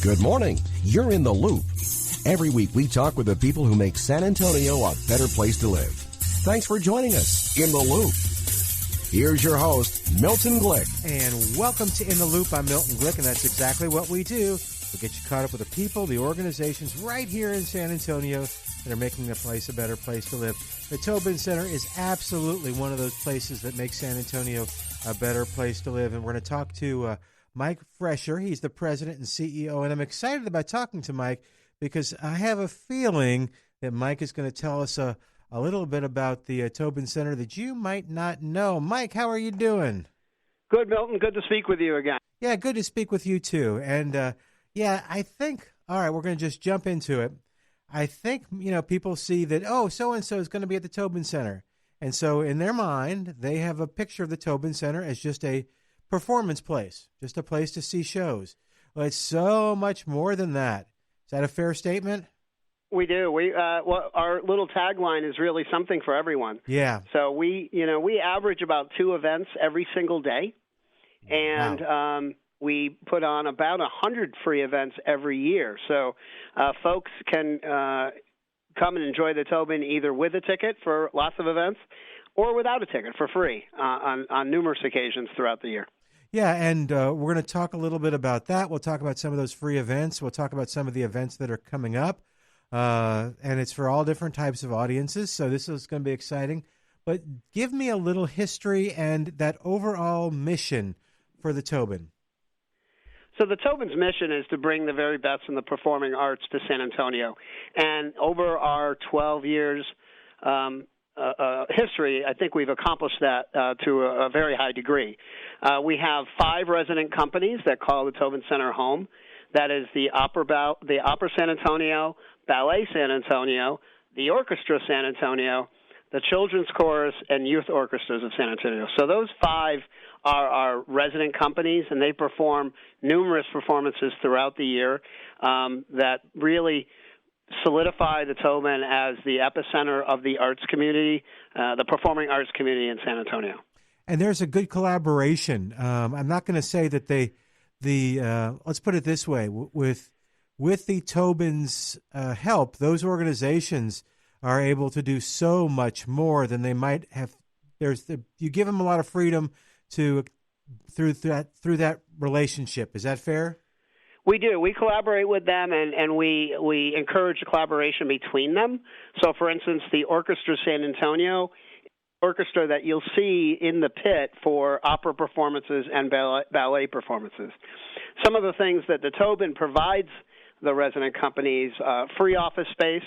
Good morning. You're in the loop. Every week we talk with the people who make San Antonio a better place to live. Thanks for joining us in the loop. Here's your host, Milton Glick. And welcome to In the Loop. I'm Milton Glick, and that's exactly what we do. We get you caught up with the people, the organizations right here in San Antonio that are making the place a better place to live. The Tobin Center is absolutely one of those places that makes San Antonio a better place to live. And we're going to talk to Mike Fresher. He's the president and CEO, and I'm excited about talking to Mike because I have a feeling that Mike is going to tell us a little bit about the Tobin Center that you might not know. Mike, how are you doing? Good, Milton. Good to speak with you again. Yeah, good to speak with you too. And I think, all right, we're going to just jump into it. I think, people see that, so-and-so is going to be at the Tobin Center. And so in their mind, they have a picture of the Tobin Center as just a performance place, just a place to see shows. Well, it's so much more than that. Is that a fair statement? We do. Our little tagline is really something for everyone. Yeah. So we average about 2 events every single day, and wow. We put on about 100 free events every year. So folks can come and enjoy the Tobin either with a ticket for lots of events or without a ticket for free on numerous occasions throughout the year. Yeah, and we're going to talk a little bit about that. We'll talk about some of those free events. We'll talk about some of the events that are coming up. And it's for all different types of audiences, so this is going to be exciting. But give me a little history and that overall mission for the Tobin. So the Tobin's mission is to bring the very best in the performing arts to San Antonio. And over our 12 years history, I think we've accomplished that to a very high degree. We have 5 resident companies that call the Tobin Center home. That is the Opera San Antonio, Ballet San Antonio, the Orchestra San Antonio, the Children's Chorus, and Youth Orchestras of San Antonio. So those 5 are our resident companies, and they perform numerous performances throughout the year that really solidify the Tobin as the epicenter of the arts community, the performing arts community in San Antonio. And there's a good collaboration. I'm not going to say that let's put it this way, with the Tobin's help, those organizations are able to do so much more than they might have. You give them a lot of freedom through that relationship. Is that fair? We do. We collaborate with them, and we encourage a collaboration between them. So, for instance, the Orchestra San Antonio orchestra that you'll see in the pit for opera performances and ballet performances. Some of the things that the Tobin provides the resident companies, free office space,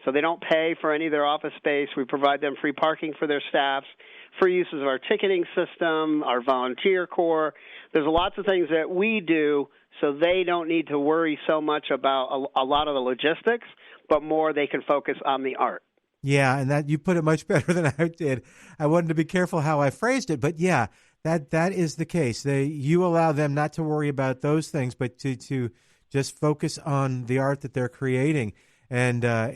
so they don't pay for any of their office space. We provide them free parking for their staffs, free uses of our ticketing system, our volunteer corps. There's lots of things that we do so they don't need to worry so much about a lot of the logistics, but more they can focus on the art. Yeah, and that you put it much better than I did. I wanted to be careful how I phrased it, but yeah, that is the case. You allow them not to worry about those things, but to just focus on the art that they're creating. And I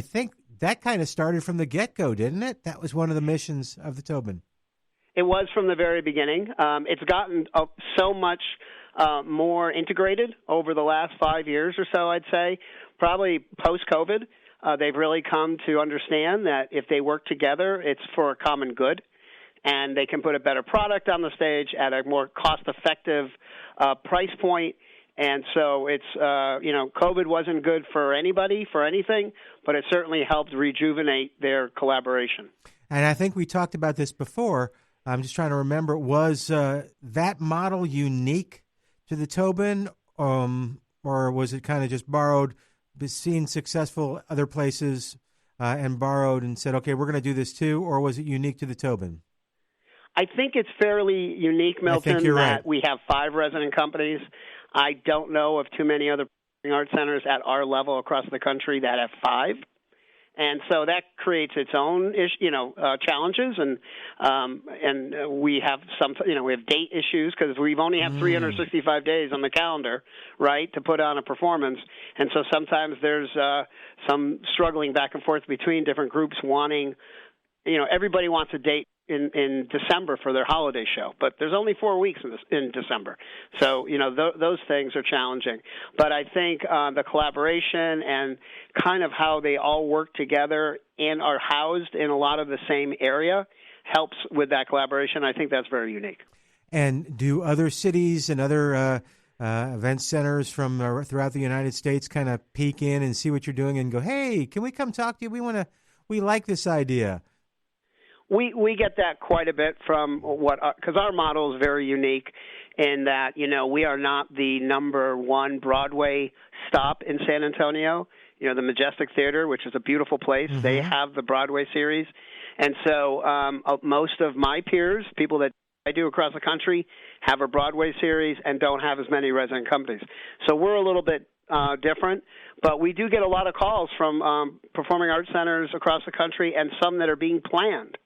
think that kind of started from the get-go, didn't it? That was one of the missions of the Tobin. It was from the very beginning. It's gotten so much more integrated over the last 5 years or so, I'd say, probably post-COVID. They've really come to understand that if they work together, it's for a common good, and they can put a better product on the stage at a more cost-effective price point. And so it's, COVID wasn't good for anybody, for anything, but it certainly helped rejuvenate their collaboration. And I think we talked about this before. I'm just trying to remember, was that model unique to the Tobin, or was it kind of just borrowed, seen successful other places and borrowed and said, okay, we're going to do this too, or was it unique to the Tobin? I think it's fairly unique, Milton, that right. We have 5 resident companies. I don't know of too many other art centers at our level across the country that have 5. And so that creates its own, challenges, and we have we have date issues because we've only have 365 days on the calendar, right, to put on a performance, and so sometimes there's some struggling back and forth between different groups wanting, everybody wants a date in December for their holiday show, but there's only 4 weeks in December. So, those things are challenging. But I think the collaboration and kind of how they all work together and are housed in a lot of the same area helps with that collaboration. I think that's very unique. And do other cities and other event centers from throughout the United States kind of peek in and see what you're doing and go, hey, can we come talk to you? We like this idea. We get that quite a bit from because our model is very unique in that, we are not the number one Broadway stop in San Antonio. The Majestic Theater, which is a beautiful place, mm-hmm. They have the Broadway series. And so most of my peers, people that I do across the country, have a Broadway series and don't have as many resident companies. So we're a little bit different, but we do get a lot of calls from performing arts centers across the country and some that are being planned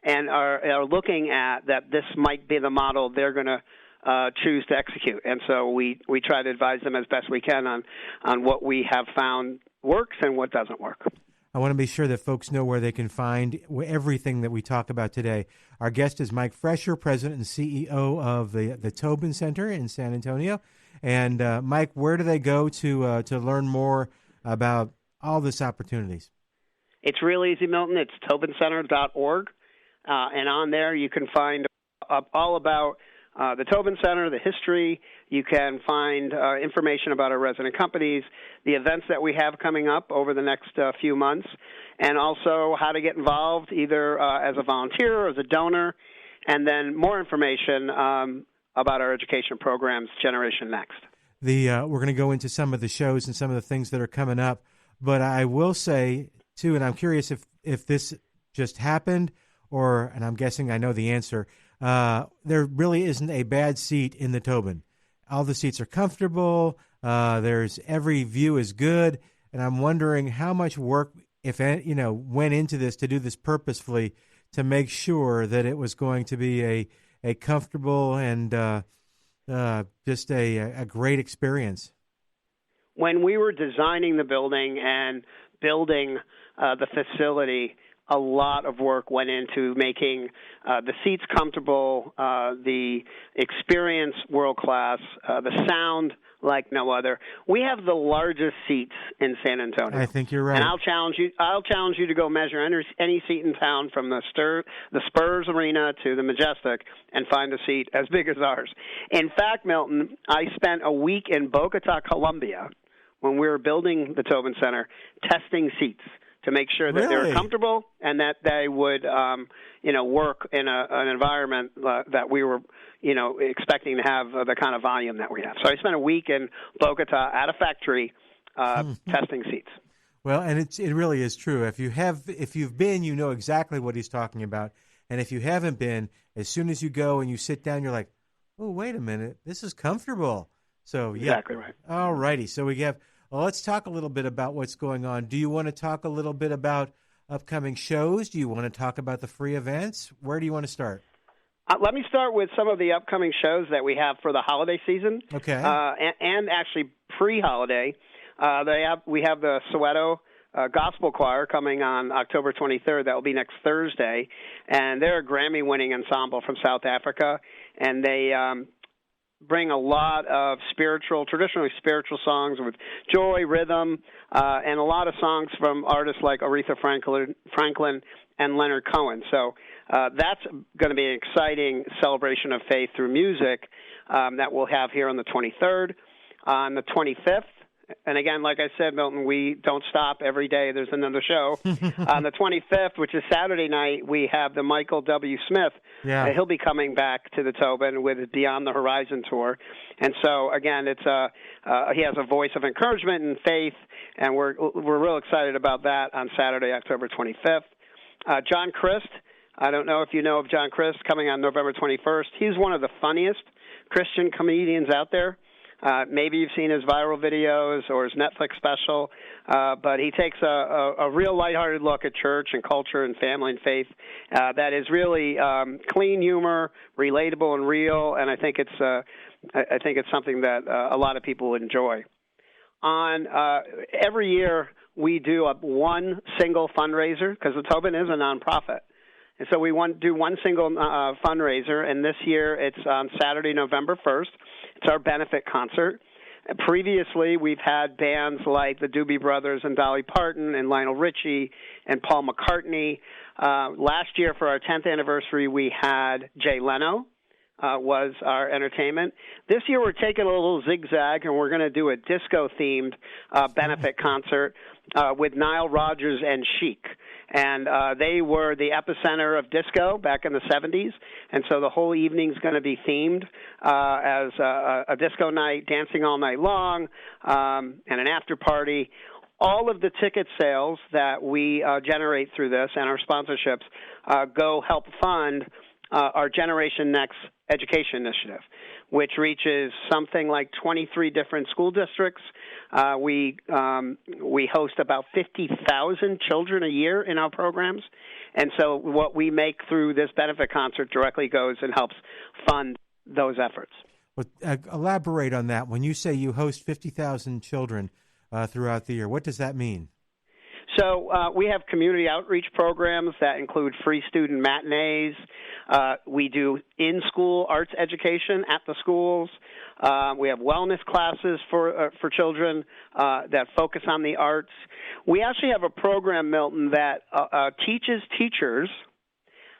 and are looking at that this might be the model they're going to choose to execute. And so we try to advise them as best we can on what we have found works and what doesn't work. I want to be sure that folks know where they can find everything that we talk about today. Our guest is Mike Fresher, President and CEO of the Tobin Center in San Antonio. And Mike, where do they go to learn more about all this opportunities? It's real easy, Milton. It's tobincenter.org. And on there you can find all about the Tobin Center, the history. You can find information about our resident companies, the events that we have coming up over the next few months, and also how to get involved either as a volunteer or as a donor, and then more information about our education programs, Generation Next. We're going to go into some of the shows and some of the things that are coming up, but I will say, too, and I'm curious if this just happened, and I'm guessing I know the answer, there really isn't a bad seat in the Tobin. All the seats are comfortable. Every view is good, and I'm wondering how much work, if went into this to do this purposefully to make sure that it was going to be a comfortable and just a great experience. When we were designing the building and building the facility, a lot of work went into making the seats comfortable, the experience world-class, the sound like no other. We have the largest seats in San Antonio. I think you're right. And I'll challenge you to go measure any seat in town from the Spurs Arena to the Majestic and find a seat as big as ours. In fact, Milton, I spent a week in Bogota, Colombia, when we were building the Tobin Center, testing seats to make sure that they were comfortable and that they would, work in an environment that we were, expecting to have the kind of volume that we have. So I spent a week in Bogota at a factory testing seats. Well, and it really is true. If you've been, you know exactly what he's talking about. And if you haven't been, as soon as you go and you sit down, you're like, oh, wait a minute, this is comfortable. So yeah, exactly right. All righty. So we have. Well, let's talk a little bit about what's going on. Do you want to talk a little bit about upcoming shows? Do you want to talk about the free events? Where do you want to start? Let me start with some of the upcoming shows that we have for the holiday season. Okay. And actually pre-holiday. We have the Soweto Gospel Choir coming on October 23rd. That will be next Thursday. And they're a Grammy-winning ensemble from South Africa. And they bring a lot of traditionally spiritual songs with joy, rhythm, and a lot of songs from artists like Aretha Franklin and Leonard Cohen. So that's going to be an exciting celebration of faith through music that we'll have here on the 23rd. On the 25th, and again, like I said, Milton, we don't stop. Every day there's another show. On the 25th, which is Saturday night, we have the Michael W. Smith. Yeah. He'll be coming back to the Tobin with his Beyond the Horizon tour. And so, again, it's he has a voice of encouragement and faith, and we're real excited about that on Saturday, October 25th. John Christ, I don't know if you know of John Christ, coming on November 21st. He's one of the funniest Christian comedians out there. Maybe you've seen his viral videos or his Netflix special, but he takes a real lighthearted look at church and culture and family and faith that is really clean humor, relatable and real, and I think it's something that a lot of people enjoy. Every year we do one single fundraiser because the Tobin is a nonprofit. And so we do one single fundraiser, and this year it's on Saturday, November 1st. It's our benefit concert. And previously, we've had bands like the Doobie Brothers and Dolly Parton and Lionel Richie and Paul McCartney. Last year, for our 10th anniversary, we had Jay Leno was our entertainment. This year, we're taking a little zigzag, and we're going to do a disco-themed benefit concert with Nile Rodgers and Chic. And they were the epicenter of disco back in the 70s, and so the whole evening's going to be themed as a disco night, dancing all night long, and an after party. All of the ticket sales that we generate through this and our sponsorships go help fund our Generation Next education initiative, which reaches something like 23 different school districts. We host about 50,000 children a year in our programs, and so what we make through this benefit concert directly goes and helps fund those efforts. Well, elaborate on that. When you say you host 50,000 children throughout the year, what does that mean? So we have community outreach programs that include free student matinees. We do in-school arts education at the schools. We have wellness classes for children that focus on the arts. We actually have a program, Milton, that teaches teachers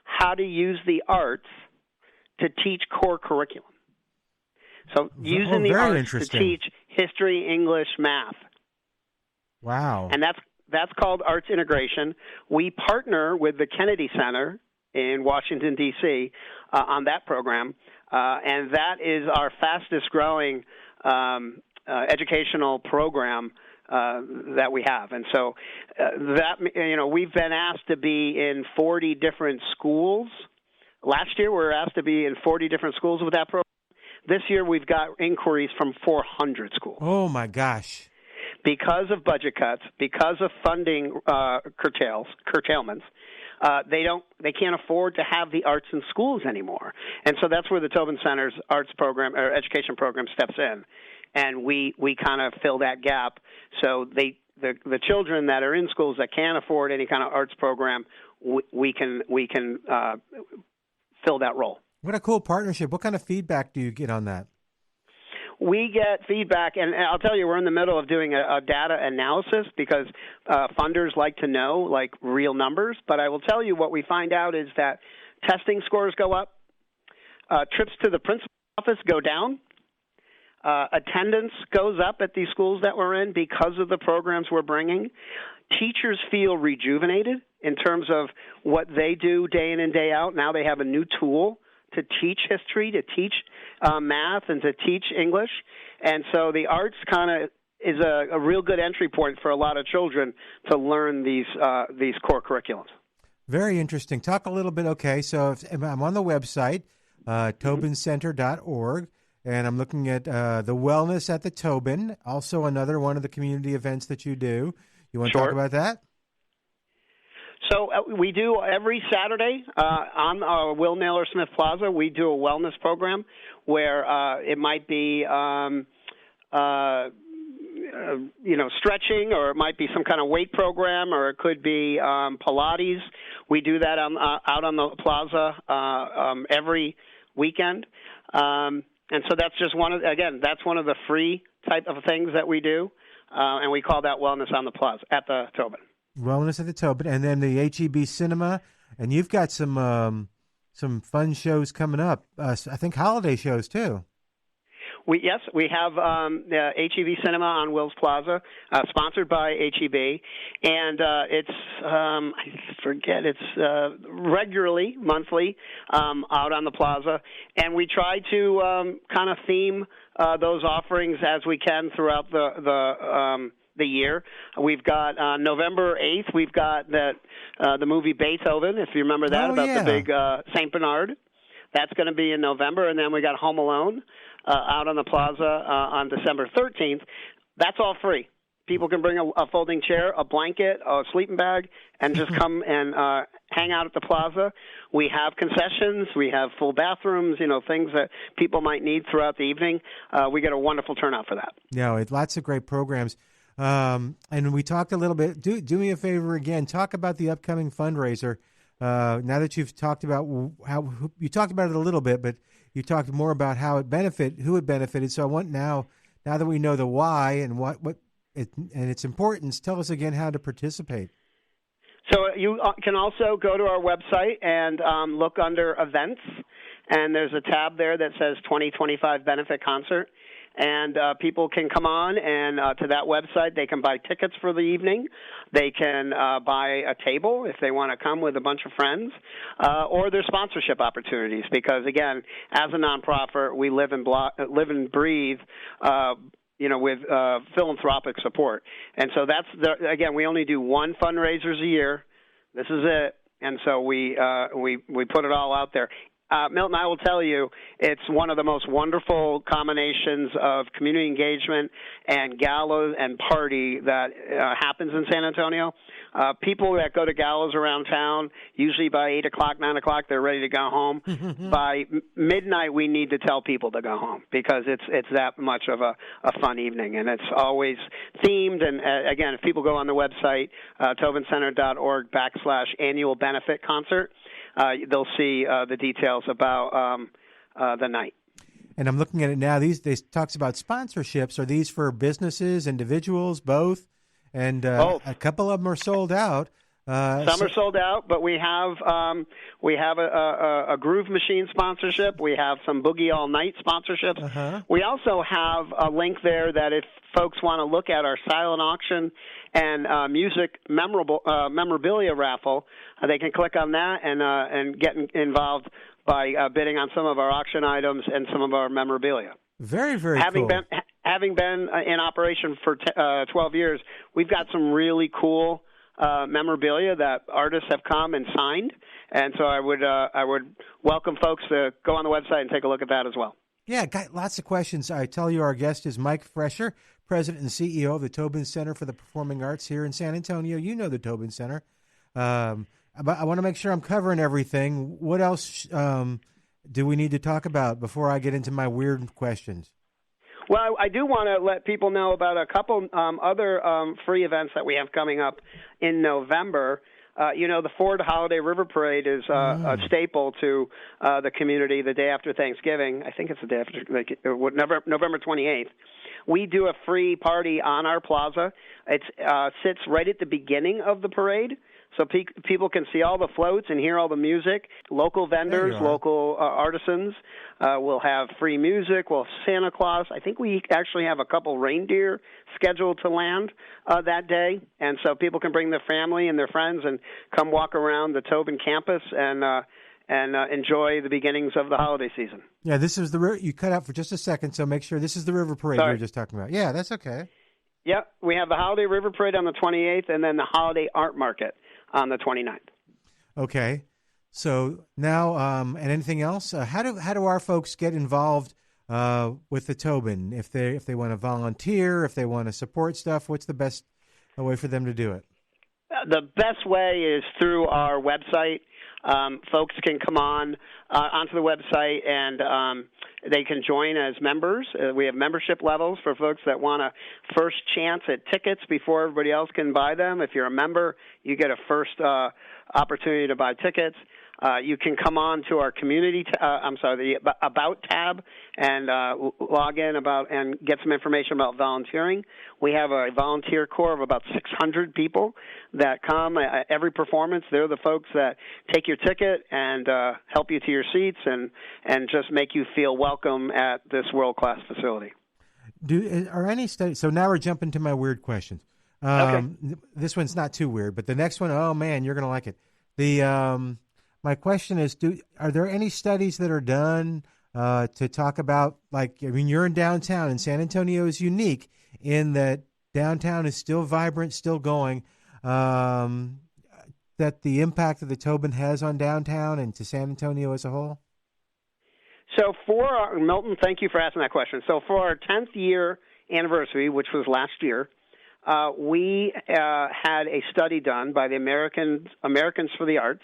how to use the arts to teach core curriculum. So using the arts to teach history, English, math. Wow. And that's called Arts Integration. We partner with the Kennedy Center in Washington, D.C. On that program, and that is our fastest-growing educational program that we have. And so we've been asked to be in 40 different schools. Last year, we were asked to be in 40 different schools with that program. This year, we've got inquiries from 400 schools. Oh, my gosh. Because of budget cuts, because of funding curtailments, they can't afford to have the arts in schools anymore, and so that's where the Tobin Center's arts program or education program steps in, and we kind of fill that gap. So the children that are in schools that can't afford any kind of arts program, we can fill that role. What a cool partnership! What kind of feedback do you get on that? We get feedback, and I'll tell you, we're in the middle of doing a data analysis because funders like to know, like, real numbers. But I will tell you what we find out is that testing scores go up, trips to the principal's office go down, attendance goes up at these schools that we're in because of the programs we're bringing. Teachers feel rejuvenated in terms of what they do day in and day out. Now they have a new tool to teach history, to teach math, and to teach English. And so the arts kind of is a real good entry point for a lot of children to learn these core curriculums. Very interesting. Talk a little bit, okay, so if I'm on the website, tobincenter.org, and I'm looking at the Wellness at the Tobin, also another one of the community events that you do. You want to talk about that? So we do every Saturday on Will Naylor Smith Plaza. We do a wellness program where it might be stretching, or it might be some kind of weight program, or it could be Pilates. We do that out on the plaza every weekend, and so that's just that's one of the free type of things that we do, and we call that Wellness on the Plaza at the Tobin. Wellness at the Tobin, and then the HEB Cinema, and you've got some fun shows coming up. I think holiday shows too. We have HEB Cinema on Wills Plaza, sponsored by HEB, and it's regularly, monthly, out on the plaza, and we try to kind of theme those offerings as we can throughout the year. We've got November 8th, we've got the movie Beethoven, if you remember that, the big St. Bernard. That's going to be in November, and then we got Home Alone out on the plaza on December 13th. That's all free. People can bring a folding chair, a blanket, a sleeping bag, and just come and hang out at the plaza. We have concessions. We have full bathrooms, things that people might need throughout the evening. We get a wonderful turnout for that. Yeah, lots of great programs. And we talked a little bit. Do me a favor again. Talk about the upcoming fundraiser Now that you've talked about how you talked about it a little bit, but you talked more about who it benefited. So I want now that we know the why and and its importance, tell us again how to participate. So you can also go to our website and look under events, and there's a tab there that says 2025 Benefit Concert. And people can come on and to that website. They can buy tickets for the evening. They can buy a table if they want to come with a bunch of friends, or there's sponsorship opportunities. Because again, as a nonprofit, we live and breathe. With philanthropic support, and so again, we only do one fundraisers a year. This is it, and so we put it all out there. Milton, I will tell you, it's one of the most wonderful combinations of community engagement and gala and party that happens in San Antonio. People that go to galas around town, usually by 8 o'clock, 9 o'clock, they're ready to go home. By midnight, we need to tell people to go home because it's that much of a fun evening, and it's always themed. And again, if people go on the website, tobincenter.org/annual benefit concert, they'll see the details about the night. And I'm looking at it now. These talks about sponsorships. Are these for businesses, individuals, both? And both. A couple of them are sold out. Some are sold out, but we have a Groove Machine sponsorship. We have some Boogie All Night sponsorships. Uh-huh. We also have a link there that if folks want to look at our silent auction and music memorabilia raffle, they can click on that and get involved by bidding on some of our auction items and some of our memorabilia. Very, very cool. Having been in operation for 12 years, we've got some really cool memorabilia that artists have come and signed, and so I would welcome folks to go on the website and take a look at that as well. Yeah, got lots of questions. I tell you, our guest is Mike Fresher, President and CEO of the Tobin Center for the Performing Arts here in San Antonio. You know the Tobin Center. But I want to make sure I'm covering everything. What else do we need to talk about before I get into my weird questions? Well, I do want to let people know about a couple other free events that we have coming up in November. The Ford Holiday River Parade is a staple to the community the day after Thanksgiving. I think it's the day after, November 28th. We do a free party on our plaza. It sits right at the beginning of the parade. So people can see all the floats and hear all the music. Local vendors, local artisans will have free music. We'll have Santa Claus. I think we actually have a couple reindeer scheduled to land that day. And so people can bring their family and their friends and come walk around the Tobin campus and enjoy the beginnings of the holiday season. Yeah, this is you cut out for just a second, so make sure this is the river parade you were just talking about. Yeah, that's okay. Yep, we have the Holiday River Parade on the 28th and then the Holiday Art Market on the 29th. Okay. So now, and anything else? How do our folks get involved with the Tobin? If they want to volunteer, if they want to support stuff, what's the best way for them to do it? The best way is through our website. Folks can come onto the website and they can join as members. We have membership levels for folks that want a first chance at tickets before everybody else can buy them. If you're a member, you get a first opportunity to buy tickets. You can come on to our community, the About tab and log in and get some information about volunteering. We have a volunteer corps of about 600 people that come every performance. They're the folks that take your ticket and help you to your seats and just make you feel welcome at this world-class facility. Are any studies? So now we're jumping to my weird questions. Okay. This one's not too weird, but the next one, oh man, you're going to like it. My question is, are there any studies that are done to talk about, you're in downtown, and San Antonio is unique in that downtown is still vibrant, still going, that the impact that the Tobin has on downtown and to San Antonio as a whole? So Milton, thank you for asking that question. So for our 10th year anniversary, which was last year, we had a study done by the Americans for the Arts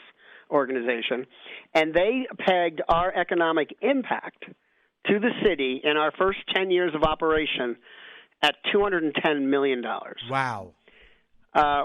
organization, and they pegged our economic impact to the city in our first 10 years of operation at $210 million. Wow.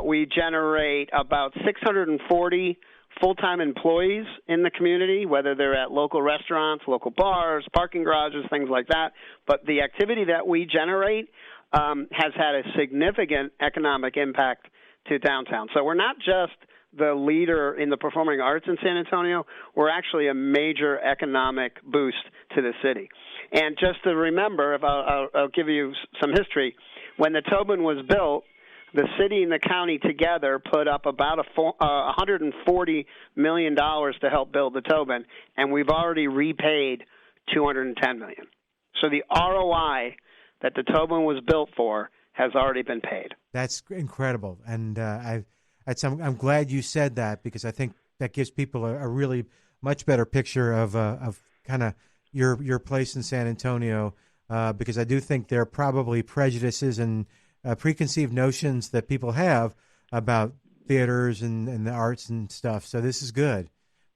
We generate about 640 full-time employees in the community, whether they're at local restaurants, local bars, parking garages, things like that. But the activity that we generate has had a significant economic impact to downtown. So we're not just the leader in the performing arts in San Antonio, we're actually a major economic boost to the city. And just to remember, if I'll give you some history, when the Tobin was built, the city and the county together put up about $140 million to help build the Tobin, and we've already repaid $210 million. So the ROI that the Tobin was built for has already been paid. That's incredible, and I'm glad you said that, because I think that gives people a really much better picture of kind of your place in San Antonio, because I do think there are probably prejudices and preconceived notions that people have about theaters and the arts and stuff. So this is good.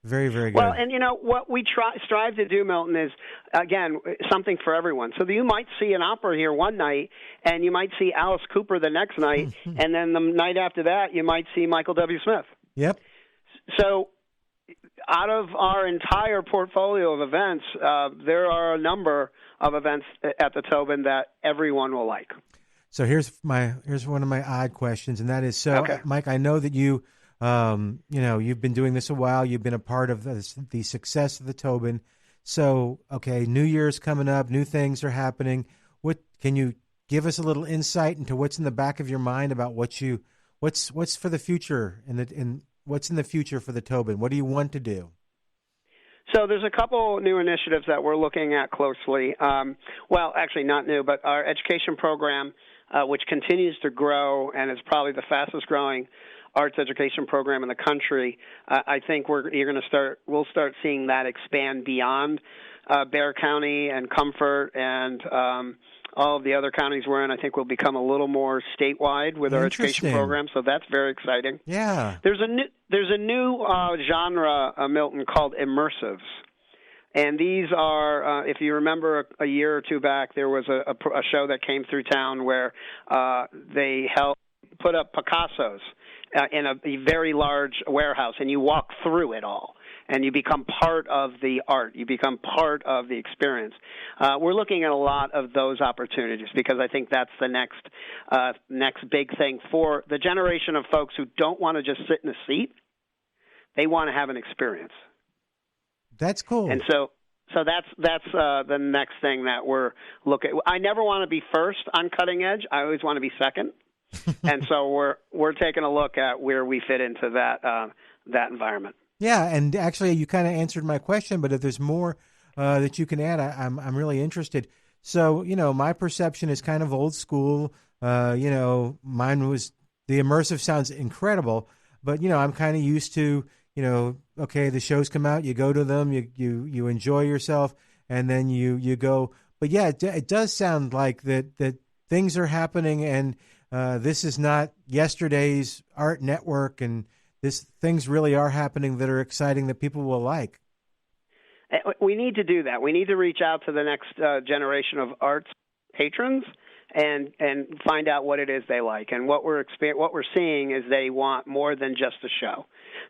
Very, very good. Well, and what we strive to do, Milton, is, again, something for everyone. So you might see an opera here one night, and you might see Alice Cooper the next night, and then the night after that, you might see Michael W. Smith. Yep. So out of our entire portfolio of events, there are a number of events at the Tobin that everyone will like. So here's one of my odd questions, and that is, okay. Mike, I know that you've been doing this a while. You've been a part of the success of the Tobin. So, okay, New Year's coming up, new things are happening. What can you give us a little insight into what's in the back of your mind about what's for the future and what's in the future for the Tobin? What do you want to do? So there's a couple new initiatives that we're looking at closely. Well, actually not new, but our education program, which continues to grow and is probably the fastest growing arts education program in the country. I think we'll start seeing that expand beyond Bexar County and Comfort and all of the other counties we're in. I think we'll become a little more statewide with our education program, so that's very exciting. Yeah. There's a new genre, Milton, called immersives. And these are, if you remember a year or two back, there was a show that came through town where they put up Picassos in a very large warehouse, and you walk through it all, and you become part of the art. You become part of the experience. We're looking at a lot of those opportunities because I think that's the next big thing for the generation of folks who don't want to just sit in a seat. They want to have an experience. That's cool. And so that's the next thing that we're looking. I never want to be first on cutting edge. I always want to be second. And so we're taking a look at where we fit into that environment. Yeah, and actually, you kind of answered my question, but if there's more that you can add, I'm really interested. So, my perception is kind of old school. Mine was the immersive sounds incredible, but I'm kind of used to okay, the shows come out, you go to them, you enjoy yourself, and then you go. But yeah, it does sound like that things are happening, and this is not yesterday's art network, and things really are happening that are exciting that people will like. We need to do that. We need to reach out to the next generation of arts patrons and find out what it is they like. And what we're seeing is they want more than just a show.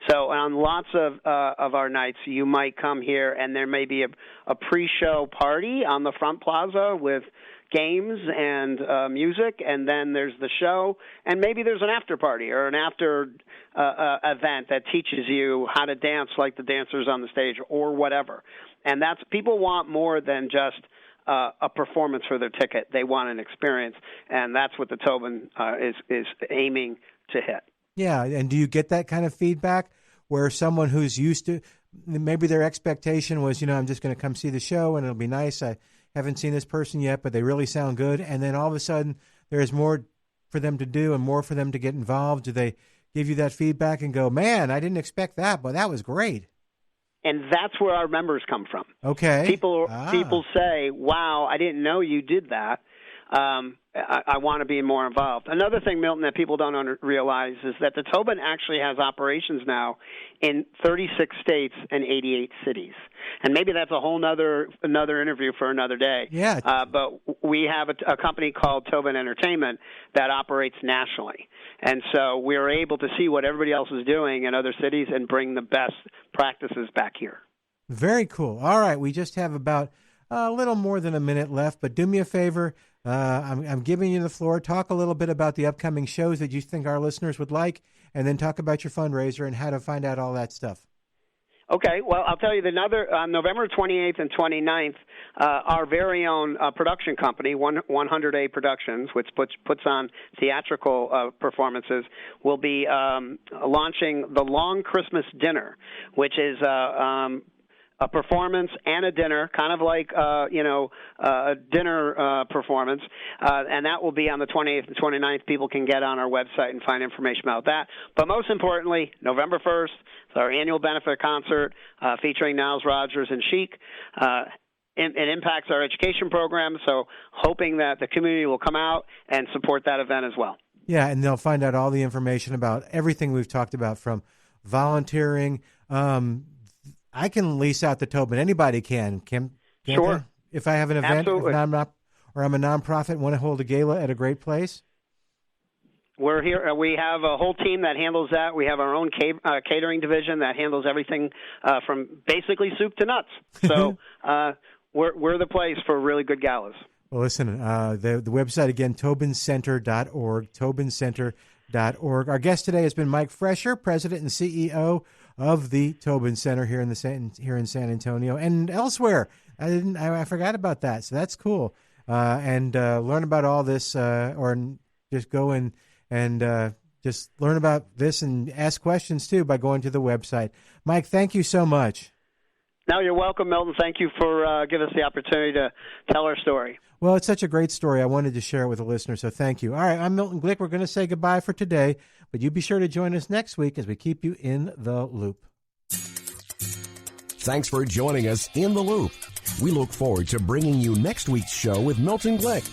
So on lots of our nights, you might come here and there may be a pre-show party on the front plaza with games and music, and then there's the show, and maybe there's an after party or an after event that teaches you how to dance like the dancers on the stage or whatever. And that's, people want more than just a performance for their ticket. They want an experience, and that's what the Tobin is aiming to hit. Yeah, and do you get that kind of feedback where someone who's used to, maybe their expectation was, I'm just going to come see the show and it'll be nice, I haven't seen this person yet, but they really sound good, and then all of a sudden there's more for them to do and more for them to get involved? Do they give you that feedback and go, man, I didn't expect that, but that was great? And that's where our members come from. Okay. People say, wow, I didn't know you did that. I want to be more involved. Another thing, Milton, that people don't realize is that the Tobin actually has operations now in 36 states and 88 cities. And maybe that's a whole another interview for another day. Yeah. But we have a company called Tobin Entertainment that operates nationally. And so we're able to see what everybody else is doing in other cities and bring the best practices back here. Very cool. All right. We just have about a little more than a minute left, but do me a favor. I'm giving you the floor. Talk a little bit about the upcoming shows that you think our listeners would like, and then talk about your fundraiser and how to find out all that stuff. Okay, well, I'll tell you on November 28th and 29th, our very own production company, 100A Productions, which puts on theatrical performances, will be launching the Long Christmas Dinner, which is a performance and a dinner, kind of like a dinner performance, and that will be on the 28th and 29th. People can get on our website and find information about that. But most importantly, November 1st, it's our annual benefit concert featuring Niles Rodgers and Chic. It impacts our education program, so hoping that the community will come out and support that event as well. Yeah, and they'll find out all the information about everything we've talked about, from volunteering. I can lease out the Tobin. Anybody can. Sure. They? If I have an event, Absolutely. I'm a nonprofit, want to hold a gala at a great place? We're here. We have a whole team that handles that. We have our own catering division that handles everything from basically soup to nuts. So we're the place for really good galas. Well, listen, the website again, tobincenter.org, tobincenter.org. Our guest today has been Mike Fresher, President and CEO of the Tobin Center here in San Antonio and elsewhere. I forgot about that, so that's cool. And learn about all this, or just go and just learn about this and ask questions too by going to the website. Mike, thank you so much. No, you're welcome, Milton. Thank you for giving us the opportunity to tell our story. Well, it's such a great story. I wanted to share it with the listeners, so thank you. All right, I'm Milton Glick. We're going to say goodbye for today, but you be sure to join us next week as we keep you in the loop. Thanks for joining us in the loop. We look forward to bringing you next week's show with Milton Glick.